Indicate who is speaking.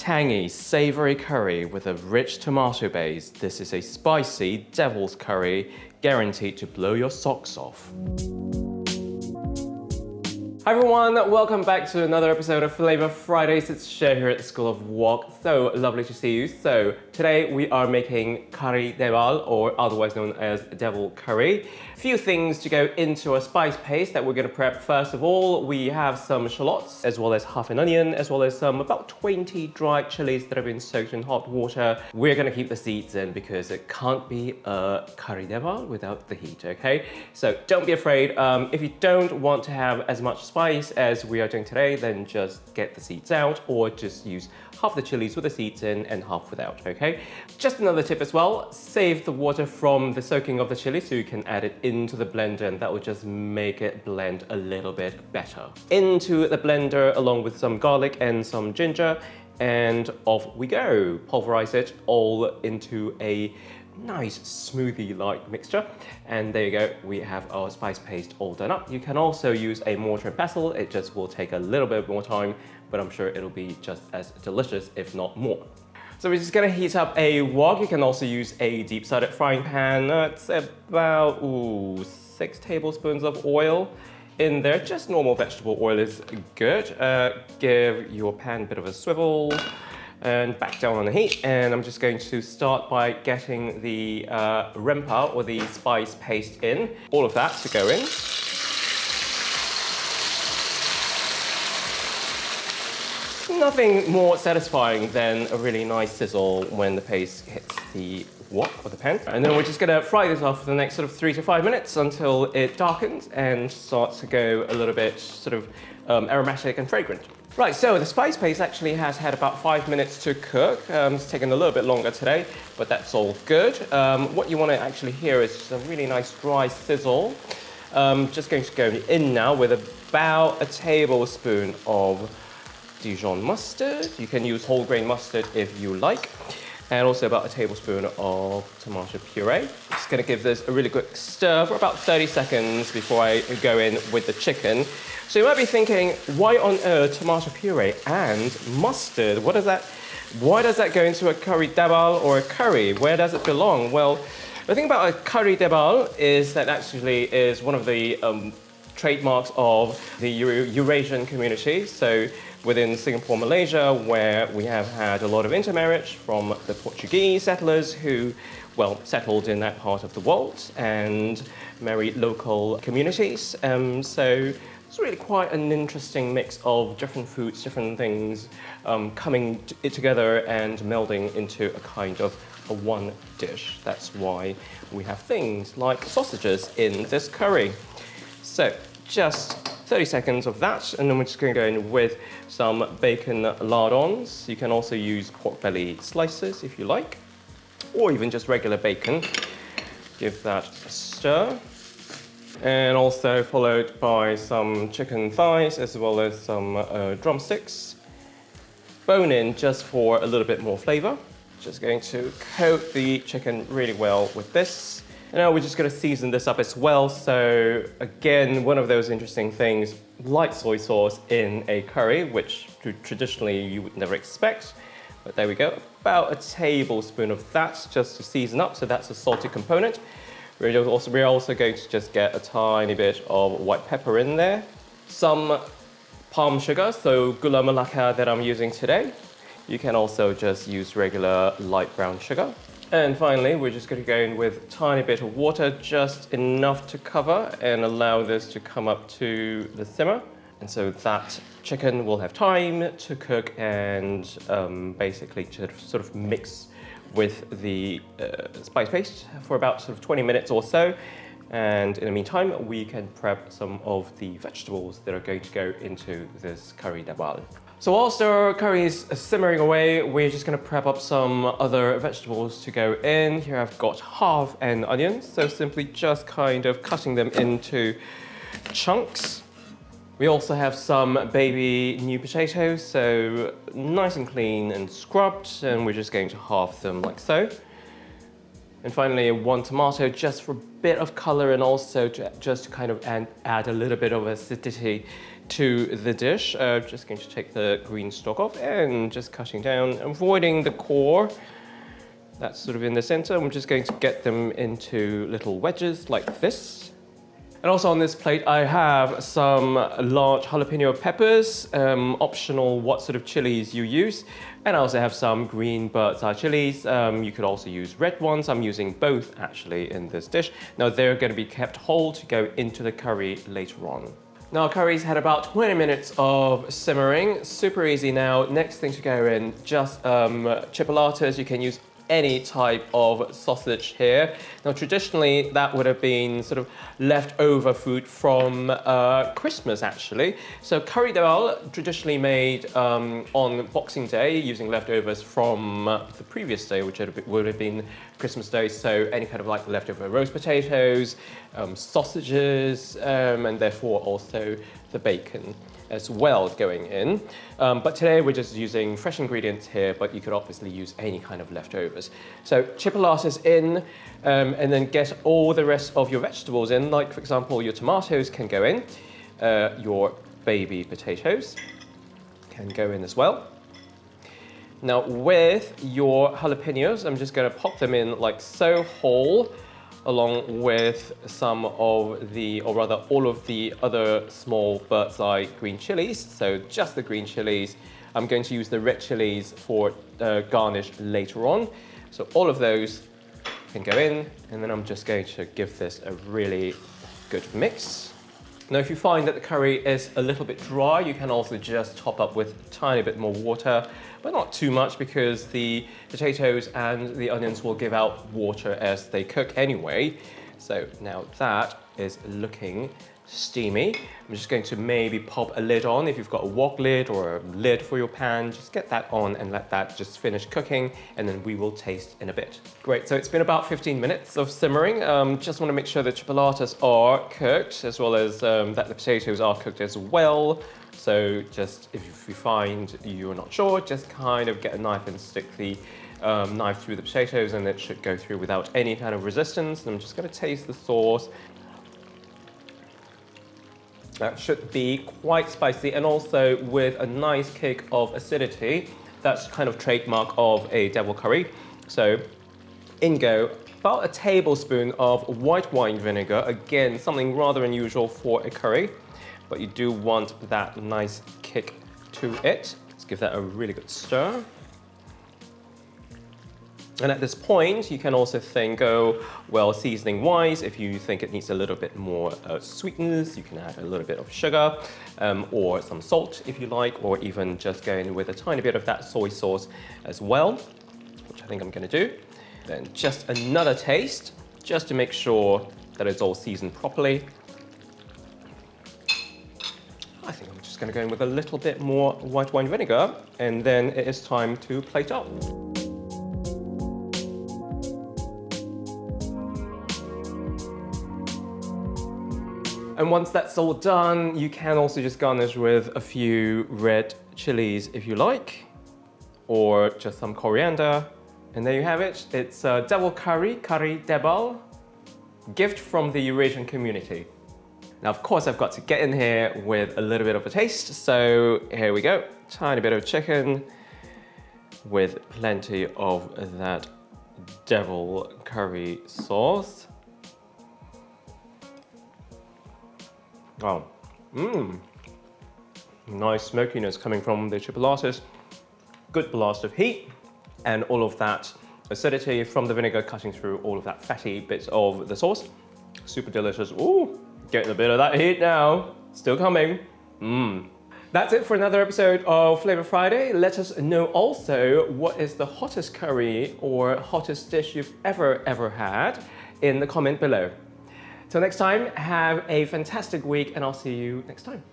Speaker 1: Tangy, savoury curry with a rich tomato base. This is a spicy devil's curry, guaranteed to blow your socks off. Hi everyone, welcome back to another episode of Flavour Fridays. It's Shay here at the School of Wok. So lovely to see you. So today we are making curry deval, or otherwise known as devil curry. A few things to go into a spice paste that we're going to prep. First of all, we have some shallots, as well as half an onion, as well as some about 20 dried chilies that have been soaked in hot water. We're going to keep the seeds in because it can't be a curry deval without the heat, okay? So don't be afraid. If you don't want to have as much spice as we are doing today, then just get the seeds out, or just use half the chilies with the seeds in and half without, okay? Just another tip as well, save the water from the soaking of the chili so you can add it into the blender, and that will just make it blend a little bit better. Into the blender along with some garlic and some ginger, and off we go. Pulverize it all into a nice smoothie-like mixture, and there you go, we have our spice paste all done up. You can also use a mortar and pestle. It just will take a little bit more time, but I'm sure it'll be just as delicious, if not more. So we're just gonna heat up a wok. You can also use a deep-sided frying pan. It's about 6 tablespoons of oil in there. Just normal vegetable oil is good. Give your pan a bit of a swivel and back down on the heat. And I'm just going to start by getting the rempa, or the spice paste in. All of that to go in. Nothing more satisfying than a really nice sizzle when the paste hits the wok or the pan. And then we're just gonna fry this off for the next sort of 3 to 5 minutes until it darkens and starts to go a little bit sort of aromatic and fragrant. Right, so the spice paste actually has had about 5 minutes to cook. It's taken a little bit longer today, but that's all good. What you want to actually hear is just a really nice dry sizzle. Just going to go in now with about a tablespoon of Dijon mustard. You can use whole grain mustard if you like. And also about a tablespoon of tomato puree. Just gonna give this a really quick stir for about 30 seconds before I go in with the chicken. So you might be thinking, why on earth tomato puree and mustard? Why does that go into a curry deval or a curry? Where does it belong? Well, the thing about a curry deval is that actually is one of the trademarks of the Eurasian community. So within Singapore, Malaysia, where we have had a lot of intermarriage from the Portuguese settlers who, well, settled in that part of the world and married local communities. So it's really quite an interesting mix of different foods, different things coming together and melding into a kind of a one dish. That's why we have things like sausages in this curry. So just 30 seconds of that, and then we're just going to go in with some bacon lardons. You can also use pork belly slices if you like, or even just regular bacon. Give that a stir. And also followed by some chicken thighs, as well as some drumsticks. Bone in just for a little bit more flavor. Just going to coat the chicken really well with this. And now we're just going to season this up as well. So again, one of those interesting things, light soy sauce in a curry, which traditionally you would never expect. But there we go, about a tablespoon of that just to season up. So that's a salty component. We're also going to just get a tiny bit of white pepper in there. Some palm sugar, so gula melaka that I'm using today. You can also just use regular light brown sugar. And finally, we're just going to go in with a tiny bit of water, just enough to cover and allow this to come up to the simmer. And so that chicken will have time to cook and basically to sort of mix with the spice paste for about sort of 20 minutes or so. And in the meantime, we can prep some of the vegetables that are going to go into this curry deval. So whilst our curry is simmering away, we're just going to prep up some other vegetables to go in. Here I've got half an onion, so simply just kind of cutting them into chunks. We also have some baby new potatoes, so nice and clean and scrubbed, and we're just going to halve them like so. And finally, 1 tomato just for a bit of color and also just to kind of add a little bit of acidity to the dish. Just going to take the green stalk off and just cutting down, avoiding the core. That's sort of in the center. I'm just going to get them into little wedges like this. And also on this plate, I have some large jalapeno peppers, optional what sort of chilies you use. And I also have some green bird's eye chilies. You could also use red ones. I'm using both actually in this dish. Now they're going to be kept whole to go into the curry later on. Now curry's had about 20 minutes of simmering. Super easy now. Next thing to go in, just chipolatas. You can use any type of sausage here. Now traditionally that would have been sort of leftover food from Christmas actually. So curry dal traditionally made on Boxing Day using leftovers from the previous day, which would have been Christmas Day. So any kind of like leftover roast potatoes, sausages, and therefore also the bacon as well going in. But today we're just using fresh ingredients here, but you could obviously use any kind of leftovers. So chipolatas in, and then get all the rest of your vegetables in, like for example, your tomatoes can go in, your baby potatoes can go in as well. Now with your jalapenos, I'm just gonna pop them in like so whole, along with some of the, or rather all of the other small bird's eye green chilies. So just the green chilies. I'm going to use the red chilies for garnish later on. So all of those can go in, and then I'm just going to give this a really good mix. Now if you find that the curry is a little bit dry, you can also just top up with a tiny bit more water, but not too much because the potatoes and the onions will give out water as they cook anyway. So now that is looking steamy. I'm just going to maybe pop a lid on. If you've got a wok lid or a lid for your pan, just get that on and let that just finish cooking, and then we will taste in a bit. Great, so it's been about 15 minutes of simmering. Just want to make sure the chipolatas are cooked, as well as that the potatoes are cooked as well. So just if you find you're not sure, just kind of get a knife and stick the knife through the potatoes, and it should go through without any kind of resistance. And I'm just going to taste the sauce. That should be quite spicy and also with a nice kick of acidity. That's kind of trademark of a devil curry. So in go about a tablespoon of white wine vinegar. Again, something rather unusual for a curry, but you do want that nice kick to it. Let's give that a really good stir. And at this point, you can also think, well, seasoning-wise, if you think it needs a little bit more sweetness, you can add a little bit of sugar or some salt if you like, or even just go in with a tiny bit of that soy sauce as well, which I think I'm going to do. Then just another taste, just to make sure that it's all seasoned properly. I think I'm just going to go in with a little bit more white wine vinegar, and then it is time to plate up. And once that's all done, you can also just garnish with a few red chilies if you like, or just some coriander. And there you have it. It's a devil curry, curry debal, gift from the Eurasian community. Now, of course, I've got to get in here with a little bit of a taste. So here we go. Tiny bit of chicken with plenty of that devil curry sauce. Oh, nice smokiness coming from the chipolatas. Good blast of heat, and all of that acidity from the vinegar cutting through all of that fatty bits of the sauce. Super delicious. Ooh, getting a bit of that heat now. Still coming. That's it for another episode of Flavour Friday. Let us know also what is the hottest curry or hottest dish you've ever had in the comment below. Till next time, have a fantastic week, and I'll see you next time.